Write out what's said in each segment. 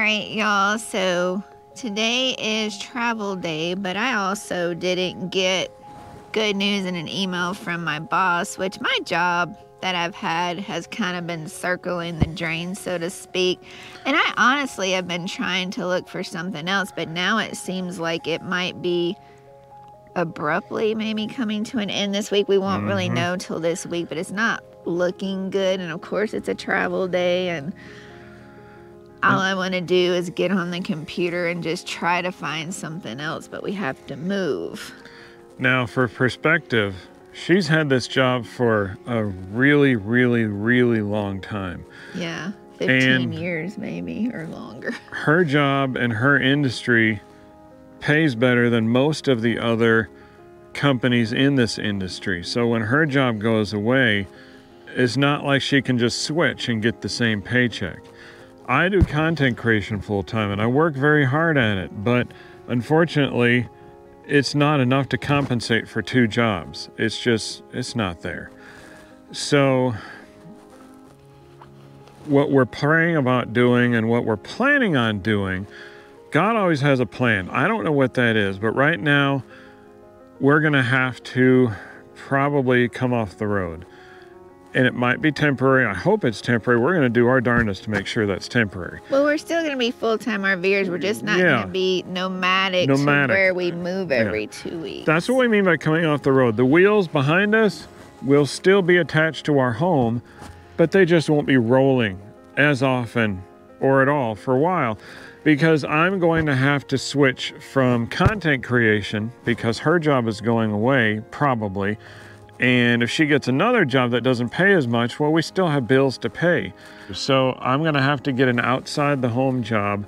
right, y'all. So today is travel day, but I also didn't get good news in an email from my boss, which my job that I've had has kind of been circling the drain, so to speak. And I honestly have been trying to look for something else, but now it seems like it might be abruptly maybe coming to an end this week. We won't really know till this week, but it's not looking good. And of course it's a travel day, and all I want to do is get on the computer and just try to find something else, but we have to move. Now, for perspective, she's had this job for a really, really, really long time. Yeah, 15 years maybe, or longer. Her job and her industry pays better than most of the other companies in this industry. So when her job goes away, it's not like she can just switch and get the same paycheck. I do content creation full time and I work very hard at it, but unfortunately, it's not enough to compensate for two jobs. It's not there. So what we're praying about doing and what we're planning on doing, God always has a plan. I don't know what that is, but right now we're going to have to probably come off the road. And it might be temporary. I hope it's temporary. We're going to do our darndest to make sure that's temporary. Well, we're still going to be full-time RVers. We're just not going to be nomadic to where we move every 2 weeks. That's what we mean by coming off the road. The wheels behind us will still be attached to our home, but they just won't be rolling as often or at all for a while, because I'm going to have to switch from content creation, because her job is going away probably. And if she gets another job that doesn't pay as much, well, we still have bills to pay. So I'm going to have to get an outside the home job.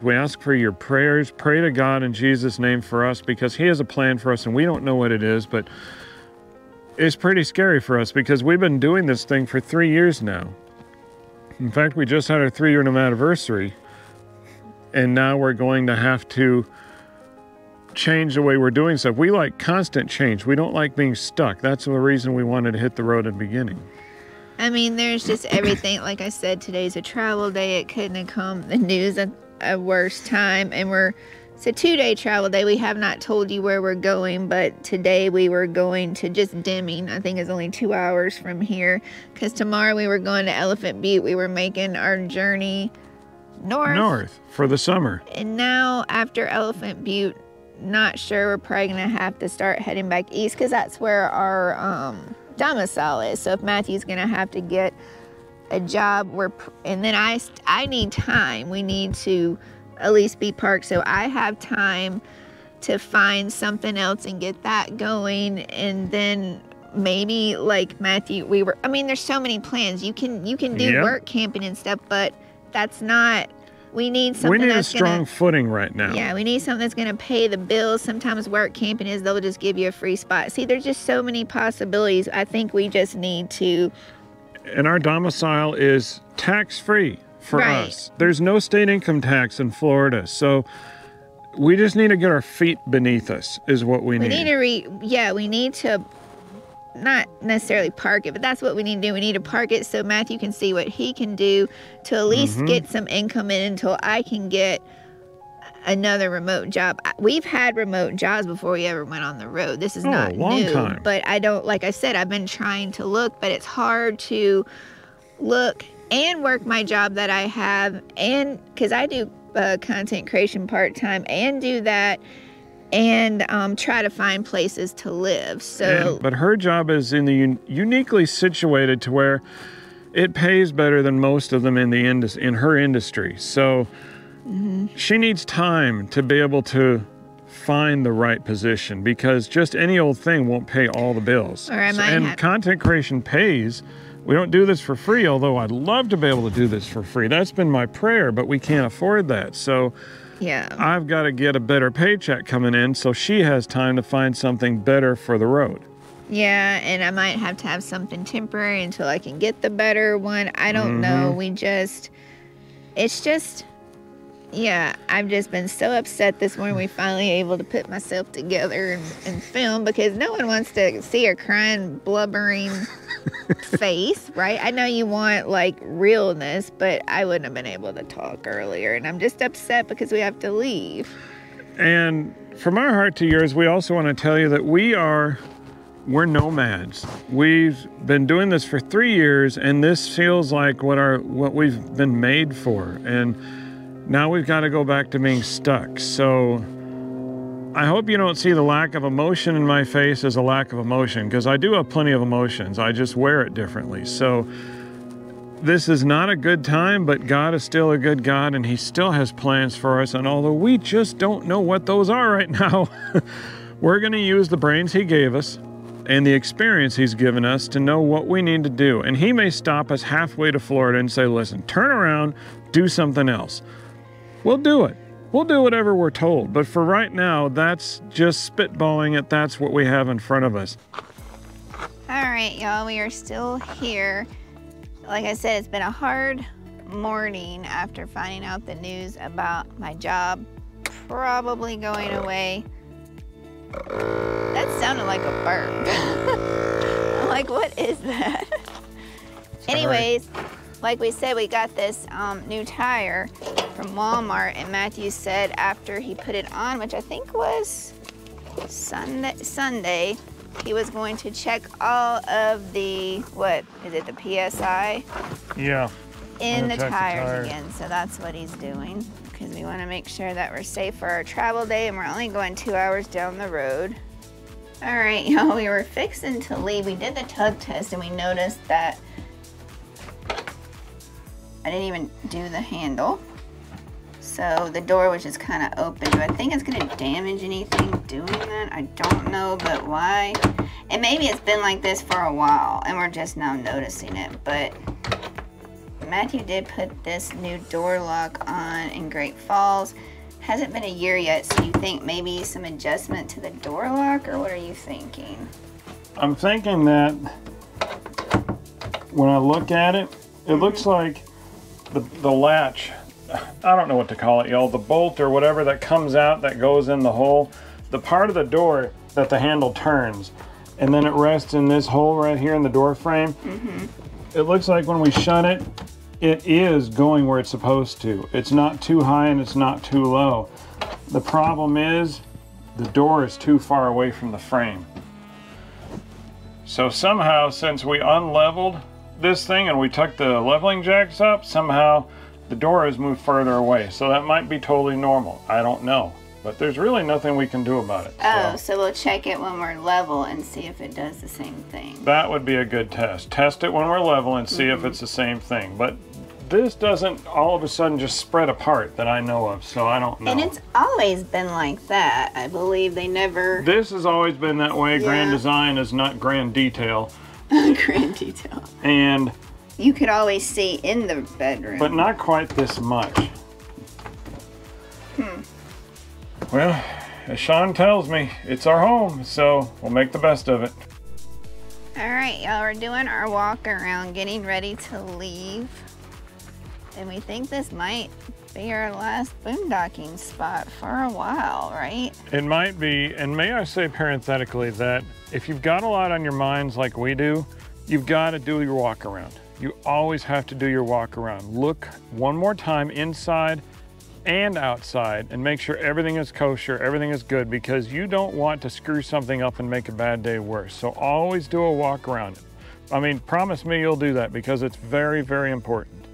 We ask for your prayers. Pray to God in Jesus' name for us, because He has a plan for us and we don't know what it is, but it's pretty scary for us because we've been doing this thing for 3 years now. In fact, we just had our 3-year anniversary, and now we're going to have to change the way we're doing stuff. We like constant change. We don't like being stuck. That's the reason we wanted to hit the road at the beginning. I mean, there's just everything. Like I said, today's a travel day. It couldn't have come the news at a worse time. And it's a 2-day travel day. We have not told you where we're going, but today we were going to just Deming. I think it's only 2 hours from here, because tomorrow we were going to Elephant Butte. We were making our journey north for the summer. And now after Elephant Butte, not sure, we're probably gonna have to start heading back east, because that's where our domicile is. So if Matthew's gonna have to get a job, and then I need time. We need to at least be parked, so I have time to find something else and get that going. And then maybe like Matthew, I mean, there's so many plans. You can do work camping and stuff, but that's not. We need something a strong footing right now. Yeah, we need something that's going to pay the bills. Sometimes work camping is they'll just give you a free spot. See, there's just so many possibilities. I think we just need to. And our domicile is tax-free for us. There's no state income tax in Florida. So we just need to get our feet beneath us is what we need. We need to not necessarily park it, but that's what we need to do. We need to park it so Matthew can see what he can do to at least get some income in until I can get another remote job. We've had remote jobs before we ever went on the road. This is not new, time. But I don't, like I said, I've been trying to look, but it's hard to look and work my job that I have, and because I do content creation part-time and do that, and try to find places to live. But her job is uniquely situated to where it pays better than most of them in her industry. So she needs time to be able to find the right position, because just any old thing won't pay all the bills. Content creation pays. We don't do this for free, although I'd love to be able to do this for free. That's been my prayer, but we can't afford that. So yeah, I've got to get a better paycheck coming in so she has time to find something better for the road. Yeah, and I might have to have something temporary until I can get the better one. I don't know. It's just, Yeah, I've just been so upset this morning we finally able to put myself together and film, because no one wants to see a crying, blubbering face, right? I know you want like realness, but I wouldn't have been able to talk earlier, and I'm just upset because we have to leave. And from our heart to yours, we also want to tell you that we're nomads. We've been doing this for 3 years, and this feels like what we've been made for. And now we've got to go back to being stuck. So I hope you don't see the lack of emotion in my face as a lack of emotion, because I do have plenty of emotions. I just wear it differently. So this is not a good time, but God is still a good God, and He still has plans for us. And although we just don't know what those are right now, we're going to use the brains He gave us and the experience He's given us to know what we need to do. And He may stop us halfway to Florida and say, listen, turn around, do something else. We'll do it. We'll do whatever we're told. But for right now, that's just spitballing it. That's what we have in front of us. All right, y'all, we are still here. Like I said, it's been a hard morning after finding out the news about my job probably going away. That sounded like a burp. I'm like, what is that? Anyways, like we said, we got this new tire from Walmart, and Matthew said after he put it on, which I think was Sunday, he was going to check all of the, what is it, the PSI? Yeah. In the tires again. So that's what he's doing, because we want to make sure that we're safe for our travel day, and we're only going 2 hours down the road. All right, y'all, we were fixing to leave. We did the tug test, and we noticed that I didn't even do the handle. So the door was just kind of open. Do I think it's going to damage anything doing that? I don't know, but why? And maybe it's been like this for a while, and we're just now noticing it, but Matthew did put this new door lock on in Great Falls. Hasn't been a year yet, so you think maybe some adjustment to the door lock, or what are you thinking? I'm thinking that when I look at it, it looks like the latch, I don't know what to call it, y'all, the bolt or whatever that comes out that goes in the hole, the part of the door that the handle turns, and then it rests in this hole right here in the door frame. It looks like when we shut it, it is going where it's supposed to. It's not too high and it's not too low. The problem is the door is too far away from the frame. So somehow, since we unleveled this thing and we took the leveling jacks up, somehow the door has moved further away. So that might be totally normal. I don't know. But there's really nothing we can do about it. Oh, so we'll check it when we're level and see if it does the same thing. That would be a good test. Test it when we're level and see if it's the same thing. But this doesn't all of a sudden just spread apart that I know of, so I don't know. And it's always been like that. I believe they never... This has always been that way. Yeah. Grand design is not grand detail. Grand detail. And... you could always see in the bedroom. But not quite this much. Well, as Sean tells me, it's our home, so we'll make the best of it. All right, y'all, we're doing our walk around, getting ready to leave. And we think this might be our last boondocking spot for a while, right? It might be, and may I say parenthetically that if you've got a lot on your minds like we do, you've got to do your walk around. You always have to do your walk around. Look one more time inside and outside and make sure everything is kosher, everything is good, because you don't want to screw something up and make a bad day worse. So always do a walk around. I mean, promise me you'll do that, because it's very, very important.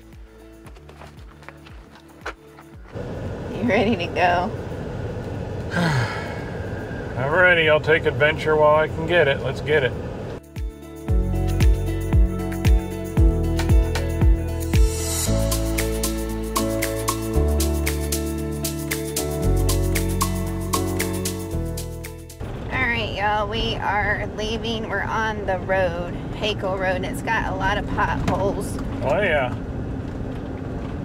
You ready to go? I'm ready. I'll take adventure while I can get it. Let's get it. We are leaving. We're on the road, Hakel Road, and it's got a lot of potholes. Oh yeah.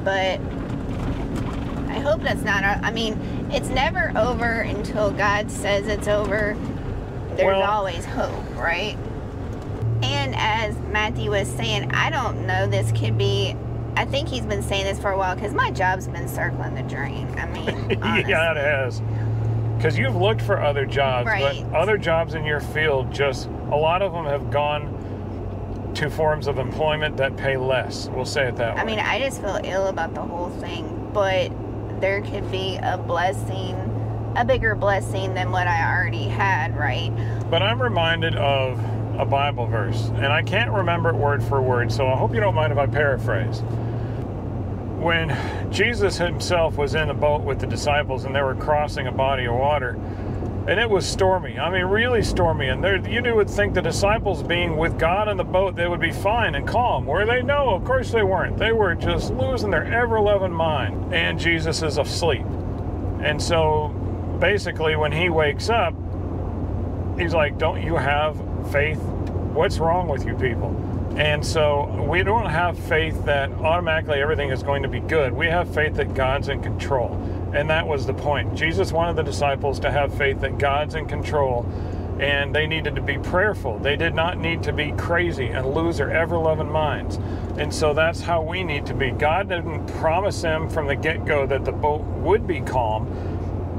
But I hope that's not, I mean, it's never over until God says it's over. There's always hope, right? And as Matthew was saying, I don't know, this could be I think he's been saying this for a while because my job's been circling the drain. I mean, honestly. Yeah, it has. Because you've looked for other jobs, right. But other jobs in your field, just a lot of them have gone to forms of employment that pay less. We'll say it that way. I mean, I just feel ill about the whole thing, but there could be a blessing, a bigger blessing than what I already had, right? But I'm reminded of a Bible verse, and I can't remember it word for word, so I hope you don't mind if I paraphrase. When Jesus himself was in a boat with the disciples and they were crossing a body of water, and it was stormy, I mean really stormy, and you would think the disciples being with God in the boat, they would be fine and calm. Were they? No, of course they weren't. They were just losing their ever-loving mind, and Jesus is asleep. And so basically when he wakes up, he's like, don't you have faith? What's wrong with you people? And so we don't have faith that automatically everything is going to be good. We have faith that God's in control. And that was the point. Jesus wanted the disciples to have faith that God's in control, and they needed to be prayerful. They did not need to be crazy and lose their ever-loving minds. And so that's how we need to be. God didn't promise them from the get-go that the boat would be calm.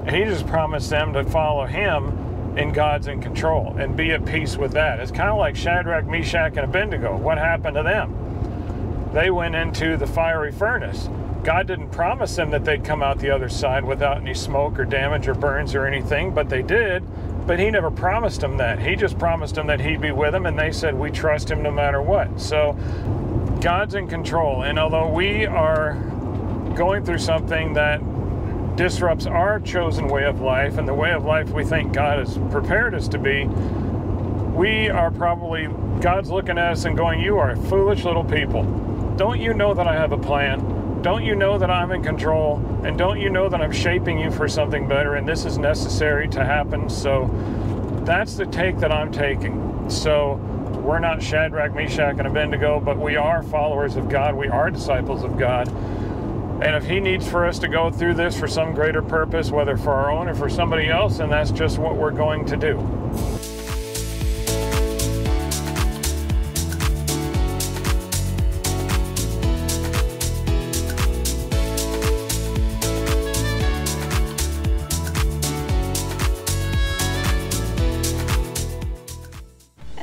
He just promised them to follow him, and God's in control, and be at peace with that. It's kind of like Shadrach, Meshach, and Abednego. What happened to them? They went into the fiery furnace. God didn't promise them that they'd come out the other side without any smoke or damage or burns or anything, but they did. But he never promised them that. He just promised them that he'd be with them, and they said, we trust him no matter what. So God's in control, and although we are going through something that disrupts our chosen way of life and the way of life we think God has prepared us to be, we are probably, God's looking at us and going, you are foolish little people. Don't you know that I have a plan? Don't you know that I'm in control? And don't you know that I'm shaping you for something better, and this is necessary to happen? So that's the take that I'm taking. So we're not Shadrach, Meshach, and Abednego, but we are followers of God. We are disciples of God. And if he needs for us to go through this for some greater purpose, whether for our own or for somebody else, then that's just what we're going to do.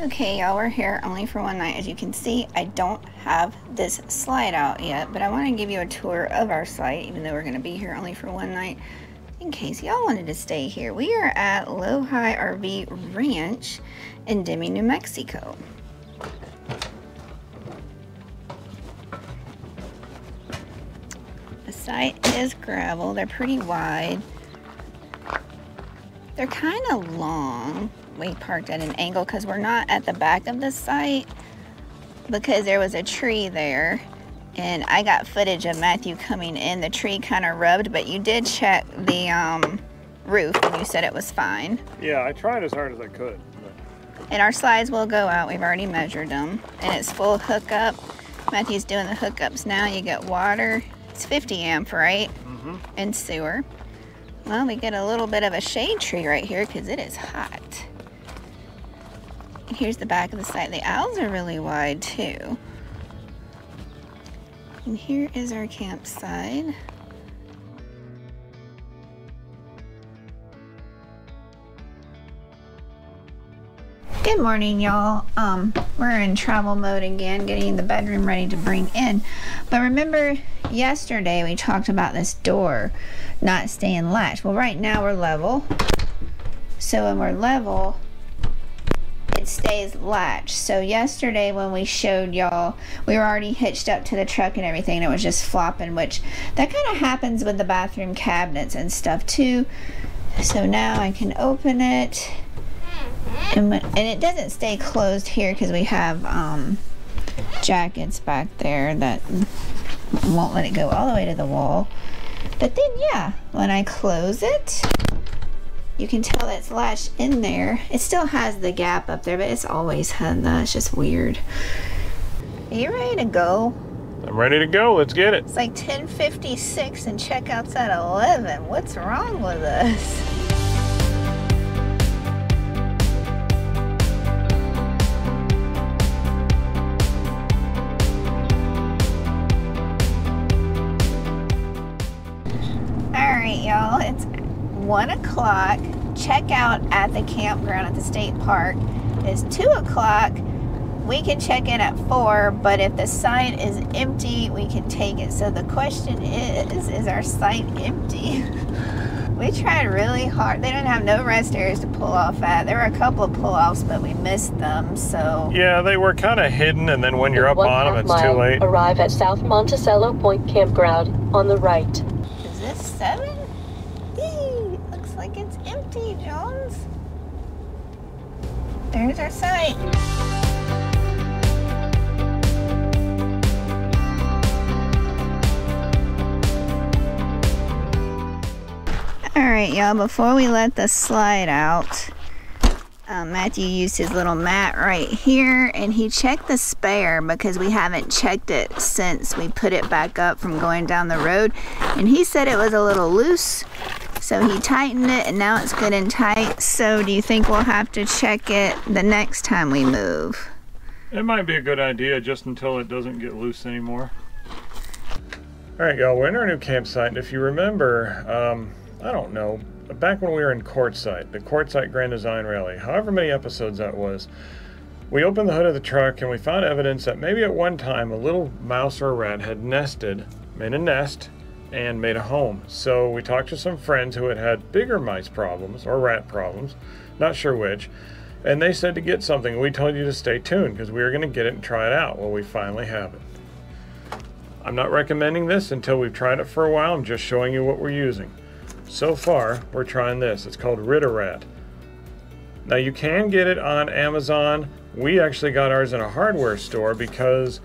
Okay, y'all, we're here only for one night. As you can see, I don't have this slide out yet, but I want to give you a tour of our site, even though we're going to be here only for one night, in case y'all wanted to stay here. We are at Low High RV Ranch in Demi, New Mexico. The site is gravel. They're pretty wide. They're kind of long. We parked at an angle because we're not at the back of the site because there was a tree there, and I got footage of Matthew coming in. The tree kind of rubbed, but you did check the roof and you said it was fine. Yeah, I tried as hard as I could. And our slides will go out. We've already measured them, and it's full hookup. Matthew's doing the hookups now. You get water. It's 50 amp, right? Mm-hmm. And sewer. Well, we get a little bit of a shade tree right here because it is hot. And here's the back of the site. The aisles are really wide too. And here is our campsite. Good morning, y'all. We're in travel mode again, getting the bedroom ready to bring in. But remember, yesterday we talked about this door not staying latched. Well, right now we're level. So when we're level, it stays latched. So yesterday when we showed y'all, we were already hitched up to the truck and everything, and it was just flopping, which that kind of happens with the bathroom cabinets and stuff too. So now I can open it, and it doesn't stay closed here because we have jackets back there that won't let it go all the way to the wall. But then, yeah, when I close it, you can tell that it's latched in there. It still has the gap up there, but it's always had that. It's just weird. Are you ready to go? I'm ready to go. Let's get it. It's like 10:56 and checkout's at 11. What's wrong with us? right, y'all, it's 1 o'clock. Checkout at the campground at the state park is 2 o'clock. We can check in at 4, but if the site is empty, we can take it. So the question is our site empty? We tried really hard. They didn't have no rest areas to pull off at. There were a couple of pull-offs, but we missed them, so. Yeah, they were kind of hidden, and then when you're up on them, it's too late. Arrive at South Monticello Point Campground on the right. Is this 7? Yay, looks like it's empty, Jones. There's our site. Alright, y'all, before we let the slide out, Matthew used his little mat right here, and he checked the spare because we haven't checked it since we put it back up from going down the road, and he said it was a little loose, so he tightened it, and now it's good and tight. So do you think we'll have to check it the next time we move? It might be a good idea just until it doesn't get loose anymore. Alright, y'all, we're in our new campsite, and if you remember, I don't know, back when we were in Quartzsite, the Quartzsite Grand Design Rally, however many episodes that was, we opened the hood of the truck and we found evidence that maybe at one time a little mouse or a rat had nested, made a nest, and made a home. So we talked to some friends who had had bigger mice problems, or rat problems, not sure which, and they said to get something. We told you to stay tuned because we were going to get it and try it out. Well, we finally have it. I'm not recommending this until we've tried it for a while. I'm just showing you what we're using. So far, we're trying this. It's called Rid-A-Rat. Now, you can get it on Amazon. We actually got ours in a hardware store because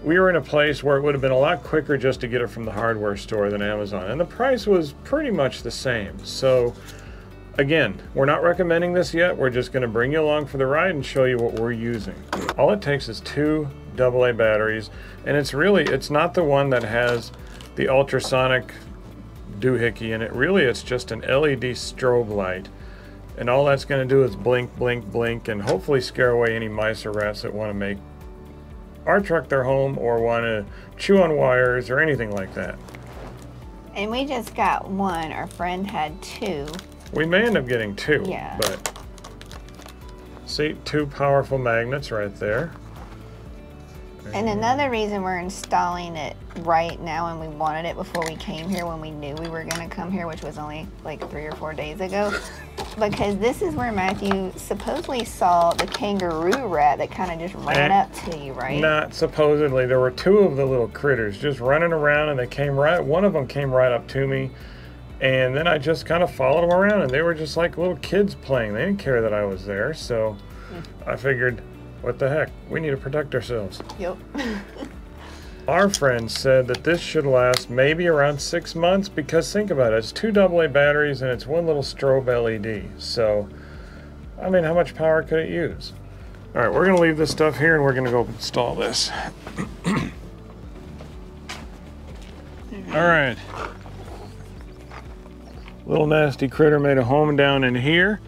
we were in a place where it would have been a lot quicker just to get it from the hardware store than Amazon. And the price was pretty much the same. So, again, we're not recommending this yet. We're just going to bring you along for the ride and show you what we're using. All it takes is 2 AA batteries. And it's not the one that has the ultrasonic doohickey in it. Really, it's just an LED strobe light, and all that's going to do is blink, blink, blink, and hopefully scare away any mice or rats that want to make our truck their home or want to chew on wires or anything like that. And we just got 1. Our friend had 2. We may end up getting 2. Yeah. But see, 2 powerful magnets right there. And another reason we're installing it right now, and we wanted it before we came here when we knew we were going to come here, which was only like 3 or 4 days ago, because this is where Matthew supposedly saw the kangaroo rat that kind of just ran up to you, right? Not supposedly. There were 2 of the little critters just running around, and they came right, one of them came right up to me, and then I just kind of followed them around, and they were just like little kids playing. They didn't care that I was there, so I figured, what the heck? We need to protect ourselves. Yep. Our friend said that this should last maybe around 6 months because think about it. It's 2 AA batteries and it's 1 little strobe LED. So, I mean, how much power could it use? All right, we're going to leave this stuff here and we're going to go install this. All right. Little nasty critter made a home down in here.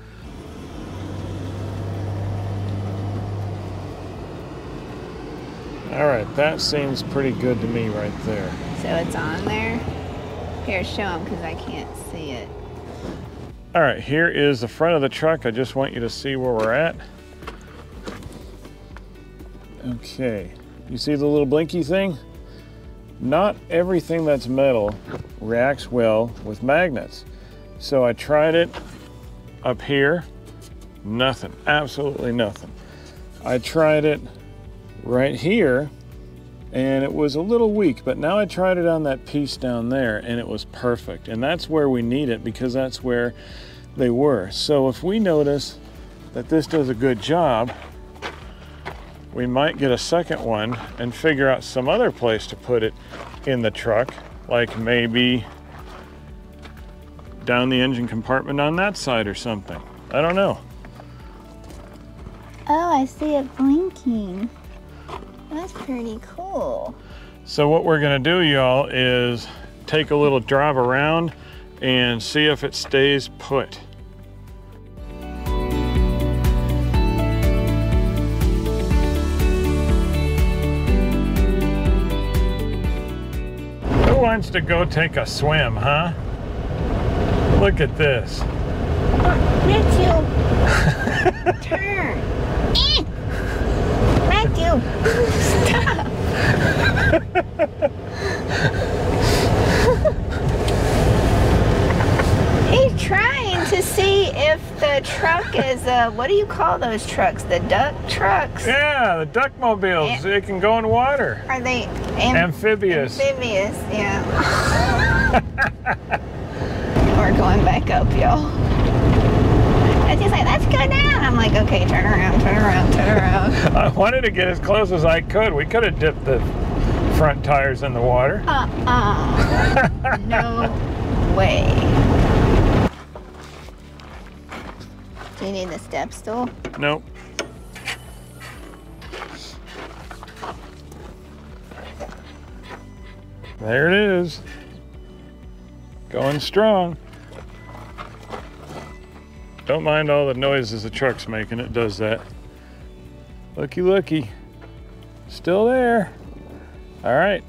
All right, that seems pretty good to me right there. So it's on there? Here, show them because I can't see it. All right, here is the front of the truck. I just want you to see where we're at. Okay, you see the little blinky thing? Not everything that's metal reacts well with magnets. So I tried it up here, nothing, absolutely nothing. I tried it right here and it was a little weak, but now I tried it on that piece down there and it was perfect. And that's where we need it because that's where they were. So if we notice that this does a good job, we might get a second one and figure out some other place to put it in the truck, like maybe down the engine compartment on that side or something. I don't know. Oh, I see it blinking. That's pretty cool. So what we're gonna do, y'all, is take a little drive around and see if it stays put. Who wants to go take a swim, huh? Look at this. Matthew! Turn! Matthew! Stop! He's trying to see if the truck is, what do you call those trucks? The duck trucks? Yeah, the duckmobiles. They can go in water. Are they amphibious? Amphibious, yeah. We're going back up, y'all. And he's like, let's go down. I'm like, okay, turn around, turn around, turn around. I wanted to get as close as I could. We could have dipped the front tires in the water. No way. Do you need the step stool? Nope. There it is. Going strong. Don't mind all the noises the truck's making. It does that. Looky, looky. Still there. All right.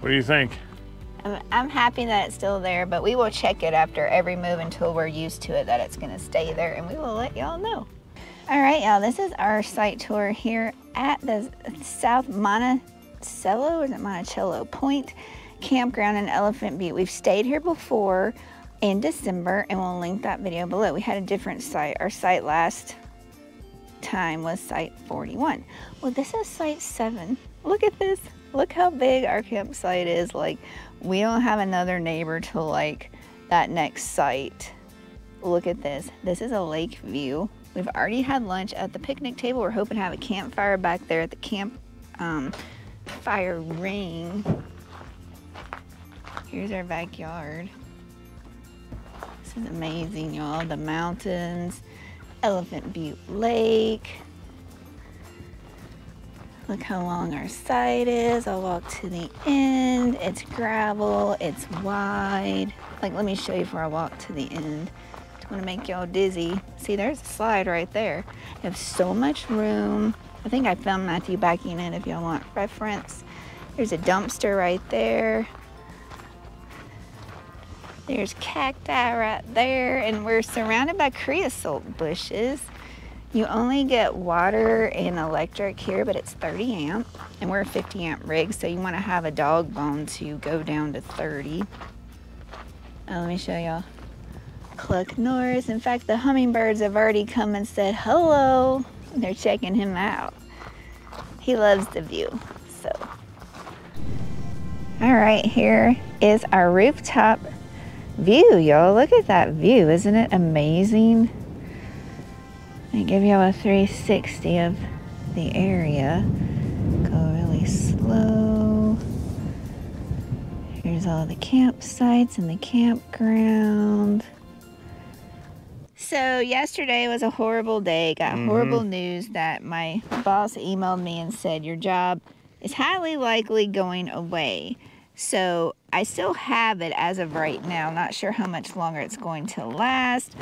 What do you think? I'm happy that it's still there, but we will check it after every move until we're used to it that it's going to stay there, and we will let y'all know. All right, y'all, this is our site tour here at the South Monticello, or is it Monticello Point Campground in Elephant Butte. We've stayed here before in December, and we'll link that video below. We had a different site. Our site last time was site 41. Well, this is site 7. Look at this. Look how big our campsite is. Like, we don't have another neighbor till like that next site. Look at this. This is a lake view. We've already had lunch at the picnic table. We're hoping to have a campfire back there at the camp fire ring. Here's our backyard. This is amazing, y'all. The mountains, Elephant Butte Lake. Look how long our site is. I'll walk to the end. It's gravel, it's wide. Like, let me show you before I walk to the end. Don't want to make y'all dizzy. See, there's a slide right there. You have so much room. I think I filmed Matthew backing in if y'all want reference. There's a dumpster right there. There's cacti right there, and we're surrounded by creosote bushes. You only get water and electric here, but it's 30 amp, and we're a 50 amp rig, so you want to have a dog bone to go down to 30. Let me show y'all. Cluck Norris. In fact, the hummingbirds have already come and said hello. They're checking him out. He loves the view, so. All right, here is our rooftop view, y'all. Look at that view. Isn't it amazing? I give y'all a 360 of the area. Go really slow. Here's all the campsites and the campground. So yesterday was a horrible day. Got horrible news that my boss emailed me and said your job is highly likely going away. So I still have it as of right now. Not sure how much longer it's going to last.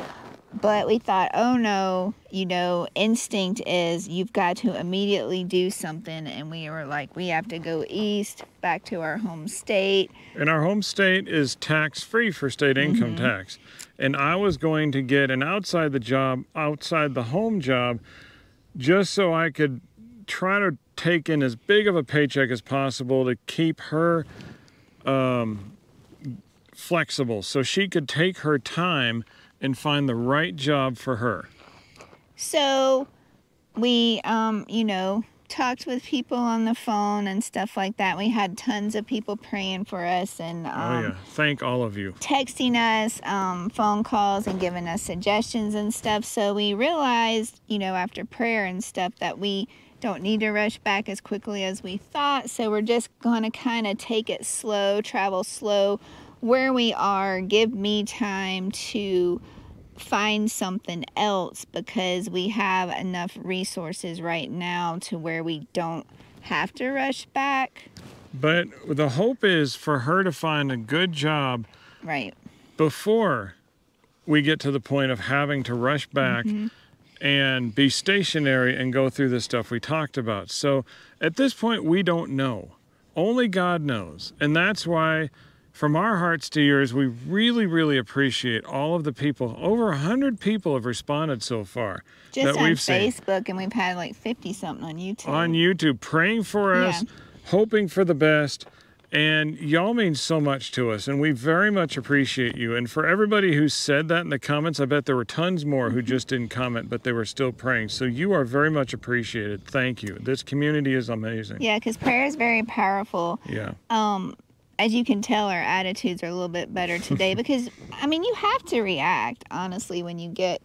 But we thought, oh no, you know, instinct is you've got to immediately do something. And we were like, we have to go east, back to our home state. And our home state is tax-free for state income tax. And I was going to get an outside the home job, just so I could try to take in as big of a paycheck as possible to keep her flexible, so she could take her time and find the right job for her. So we, you know, talked with people on the phone and stuff like that. We had tons of people praying for us and oh yeah, thank all of you. Texting us, phone calls and giving us suggestions and stuff. So we realized, you know, after prayer and stuff that we don't need to rush back as quickly as we thought. So we're just going to kind of take it slow, travel slow where we are, give me time to find something else because we have enough resources right now to where we don't have to rush back. But the hope is for her to find a good job right before we get to the point of having to rush back and be stationary and go through the stuff we talked about. So at this point, we don't know. Only God knows. And that's why from our hearts to yours, we really, really appreciate all of the people. Over 100 people have responded so far. Just that on we've seen. Facebook, and we've had like 50 something on YouTube. On YouTube, praying for us, hoping for the best. And y'all mean so much to us, and we very much appreciate you. And for everybody who said that in the comments, I bet there were tons more who just didn't comment, but they were still praying. So you are very much appreciated. Thank you. This community is amazing. Yeah, because prayer is very powerful. Yeah. As you can tell, our attitudes are a little bit better today because, I mean, you have to react, honestly, when you get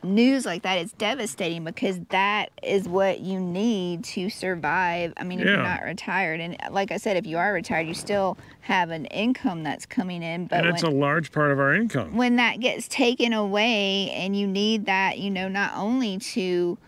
news like that. It's devastating because that is what you need to survive. I mean, if you're not retired, and like I said, if you are retired, you still have an income that's coming in, but and it's a large part of our income. When that gets taken away, and you need that, you know, not only to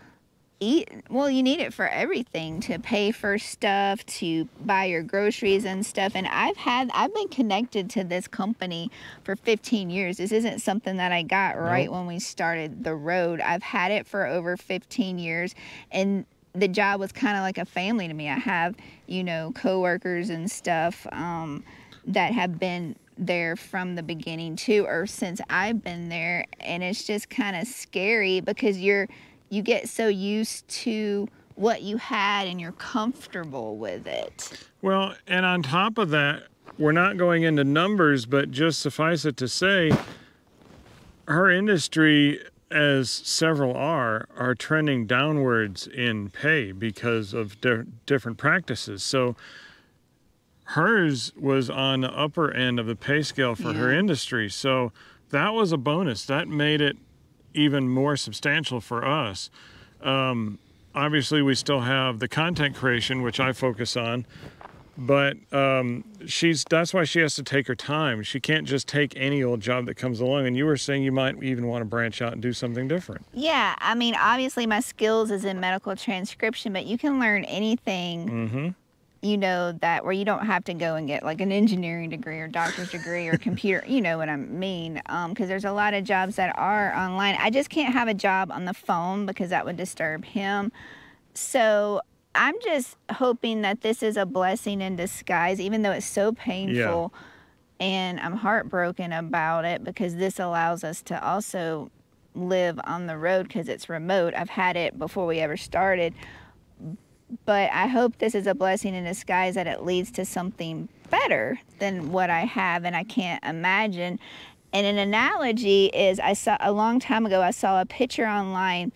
eat, well, you need it for everything, to pay for stuff, to buy your groceries and stuff. And I've been connected to this company for 15 years. This isn't something that I got right when we started the road. I've had it for over 15 years, and the job was kind of like a family to me. I have, you know, coworkers and stuff that have been there from the beginning too, or since I've been there, and it's just kind of scary because you get so used to what you had and you're comfortable with it. Well, and on top of that, we're not going into numbers, but just suffice it to say, her industry, as several are trending downwards in pay because of different practices. So hers was on the upper end of the pay scale for her industry. So that was a bonus. That made it even more substantial for us. Obviously, we still have the content creation, which I focus on, but that's why she has to take her time. She can't just take any old job that comes along. And you were saying you might even want to branch out and do something different. Yeah, I mean, obviously my skills is in medical transcription, but you can learn anything, you know, that where you don't have to go and get like an engineering degree or doctor's degree or computer, you know what I mean? Because there's a lot of jobs that are online. I just can't have a job on the phone because that would disturb him. So I'm just hoping that this is a blessing in disguise, even though it's so painful. And I'm heartbroken about it because this allows us to also live on the road because it's remote. I've had it before we ever started. But I hope this is a blessing in disguise, that it leads to something better than what I have, and I can't imagine. And an analogy is, I saw a long time ago, I saw a picture online,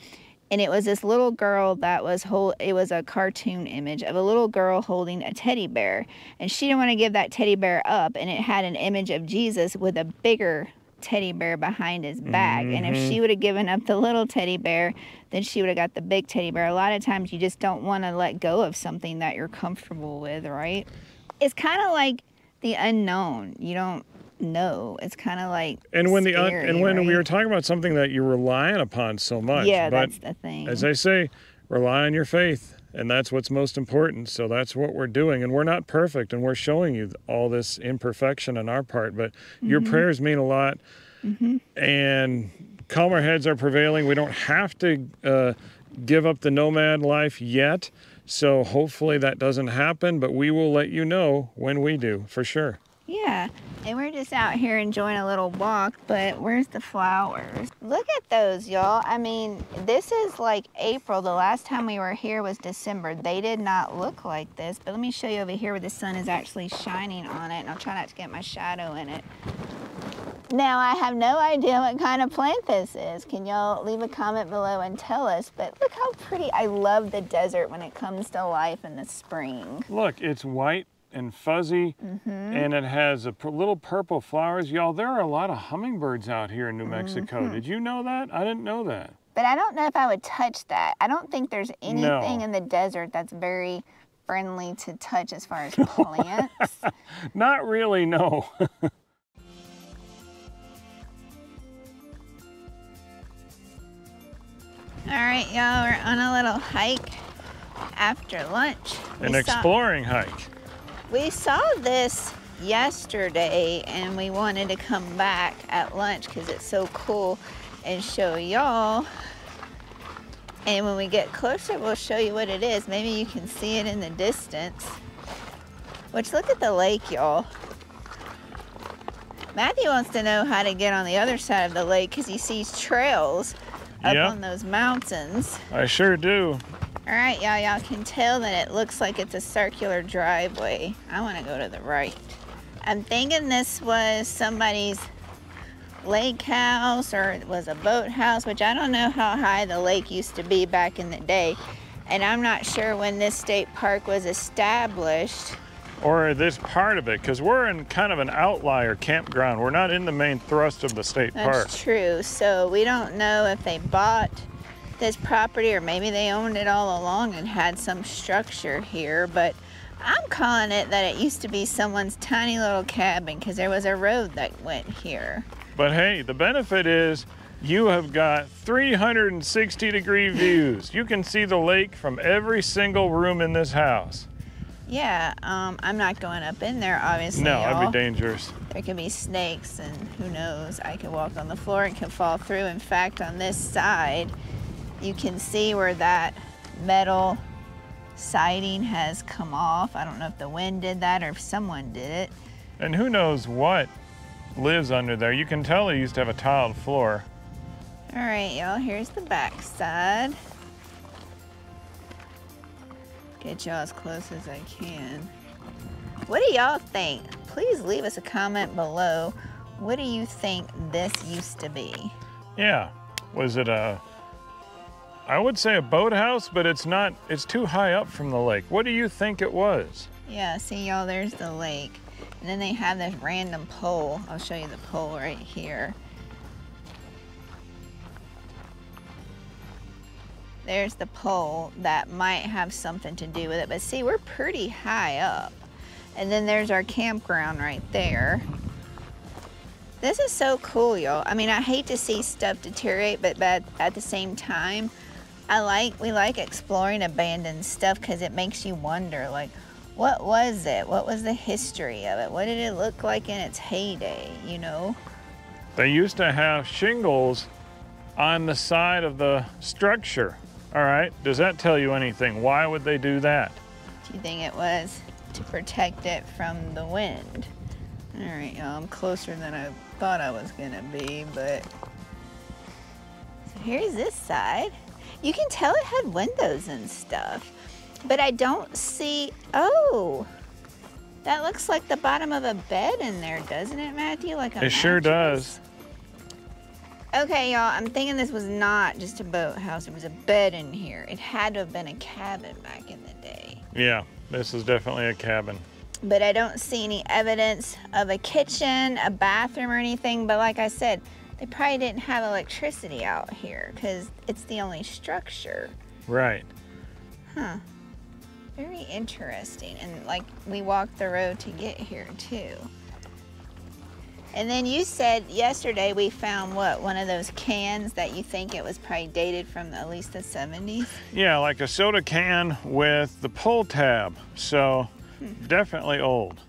and it was this little girl that was it was a cartoon image of a little girl holding a teddy bear, and she didn't want to give that teddy bear up, and it had an image of Jesus with a bigger teddy bear behind his back. And if she would have given up the little teddy bear, then she would have got the big teddy bear. A lot of times you just don't want to let go of something that you're comfortable with, right? It's kind of like the unknown. You don't know. It's kind of like scary, when we were talking about something that you're relying upon so much. Yeah, that's the thing. As I say, rely on your faith, and that's what's most important. So that's what we're doing, and we're not perfect, and we're showing you all this imperfection on our part, but your prayers mean a lot. And calmer heads are prevailing. We don't have to give up the nomad life yet, so hopefully that doesn't happen, but we will let you know when we do, for sure. Yeah, and we're just out here enjoying a little walk, but where's the flowers? Look at those, y'all. I mean, this is like April. The last time we were here was December. They did not look like this, but let me show you over here where the sun is actually shining on it, and I'll try not to get my shadow in it. Now, I have no idea what kind of plant this is. Can y'all leave a comment below and tell us? But look how pretty. I love the desert when it comes to life in the spring. Look, it's white and fuzzy, and it has little purple flowers. Y'all, there are a lot of hummingbirds out here in New Mexico. Did you know that? I didn't know that. But I don't know if I would touch that. I don't think there's anything in the desert that's very friendly to touch as far as plants. Not really, no. All right, y'all, we're on a little hike after lunch. An exploring hike. We saw this yesterday, and we wanted to come back at lunch because it's so cool and show y'all. And when we get closer, we'll show you what it is. Maybe you can see it in the distance. Which, look at the lake, y'all. Matthew wants to know how to get on the other side of the lake because he sees trails up on those mountains. I sure do. All right, y'all can tell that it looks like it's a circular driveway. I want to go to the right. I'm thinking this was somebody's lake house, or it was a boat house, which I don't know how high the lake used to be back in the day. And I'm not sure when this state park was established. Or this part of it, because we're in kind of an outlier campground. We're not in the main thrust of the state park. That's true. So we don't know if they bought this property or maybe they owned it all along and had some structure here. But I'm calling it that it used to be someone's tiny little cabin because there was a road that went here. But hey, the benefit is you have got 360-degree views. You can see the lake from every single room in this house. Yeah, I'm not going up in there, obviously. No, that'd be dangerous. There could be snakes, and who knows, I could walk on the floor and could fall through. In fact, on this side, you can see where that metal siding has come off. I don't know if the wind did that or if someone did it. And who knows what lives under there. You can tell they used to have a tiled floor. All right, y'all, here's the back side. Get y'all as close as I can. What do y'all think? Please leave us a comment below. What do you think this used to be? Yeah, was it I would say a boathouse, but it's not, it's too high up from the lake. What do you think it was? Yeah, see y'all, there's the lake. And then they have this random pole. I'll show you the pole right here. There's the pole that might have something to do with it. But see, we're pretty high up. And then there's our campground right there. This is so cool, y'all. I mean, I hate to see stuff deteriorate, but at the same time, we like exploring abandoned stuff because it makes you wonder, like, what was it? What was the history of it? What did it look like in its heyday, you know? They used to have shingles on the side of the structure. All right, does that tell you anything? Why would they do that? Do you think it was to protect it from the wind? All right, y'all, I'm closer than I thought I was gonna be, but... So here's this side. You can tell it had windows and stuff, but I don't see, oh, that looks like the bottom of a bed in there, doesn't it, Matthew? Like a It sure does. Okay, y'all, I'm thinking this was not just a boathouse. There was a bed in here. It had to have been a cabin back in the day. Yeah, this is definitely a cabin. But I don't see any evidence of a kitchen, a bathroom, or anything. But like I said, they probably didn't have electricity out here because it's the only structure. Right. Huh. Very interesting. And like, we walked the road to get here too. And then you said yesterday we found what, one of those cans that you think it was probably dated from at least the 70s? Yeah, like a soda can with the pull tab. So definitely old.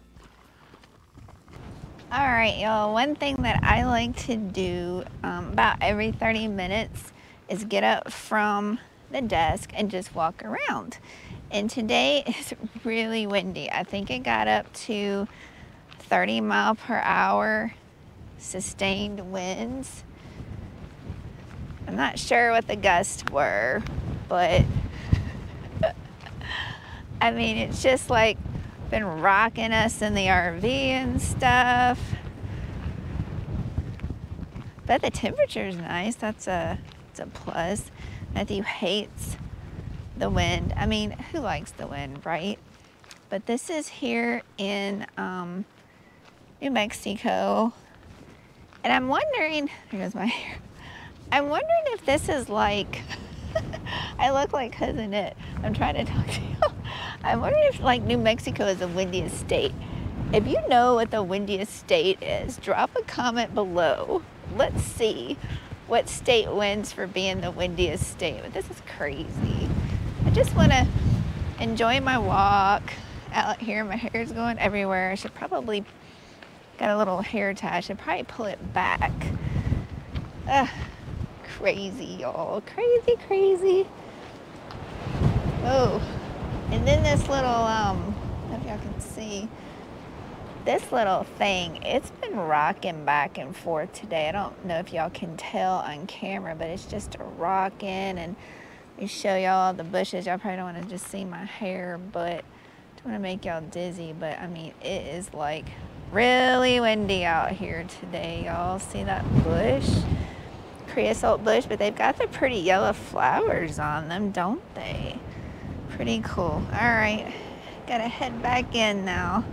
All right, y'all, one thing that I like to do about every 30 minutes is get up from the desk and just walk around. And today is really windy. I think it got up to 30 mile per hour sustained winds. I'm not sure what the gusts were, but I mean, it's just like been rocking us in the RV and stuff. But the temperature's nice. It's a plus. Matthew hates the wind. I mean, who likes the wind, right? But this is here in New Mexico. And I'm wondering, there goes my hair. I'm wondering if this is like, I look like Cousin It. I'm trying to talk to you. I'm wondering if like New Mexico is the windiest state. If you know what the windiest state is, drop a comment below. Let's see what state wins for being the windiest state. But this is crazy. I just want to enjoy my walk out here. My hair's going everywhere. I should probably, got a little hair tie. I should probably pull it back. Crazy, y'all. Crazy, crazy. Oh, and then this little, I don't know if y'all can see, this little thing, it's been rocking back and forth today. I don't know if y'all can tell on camera, but it's just rocking. And we show y'all the bushes. Y'all probably don't want to just see my hair, but don't want to make y'all dizzy. But I mean, it is like really windy out here today. Y'all see that bush? Creosote bush, but they've got the pretty yellow flowers on them, don't they? Pretty cool. All right, gotta head back in now.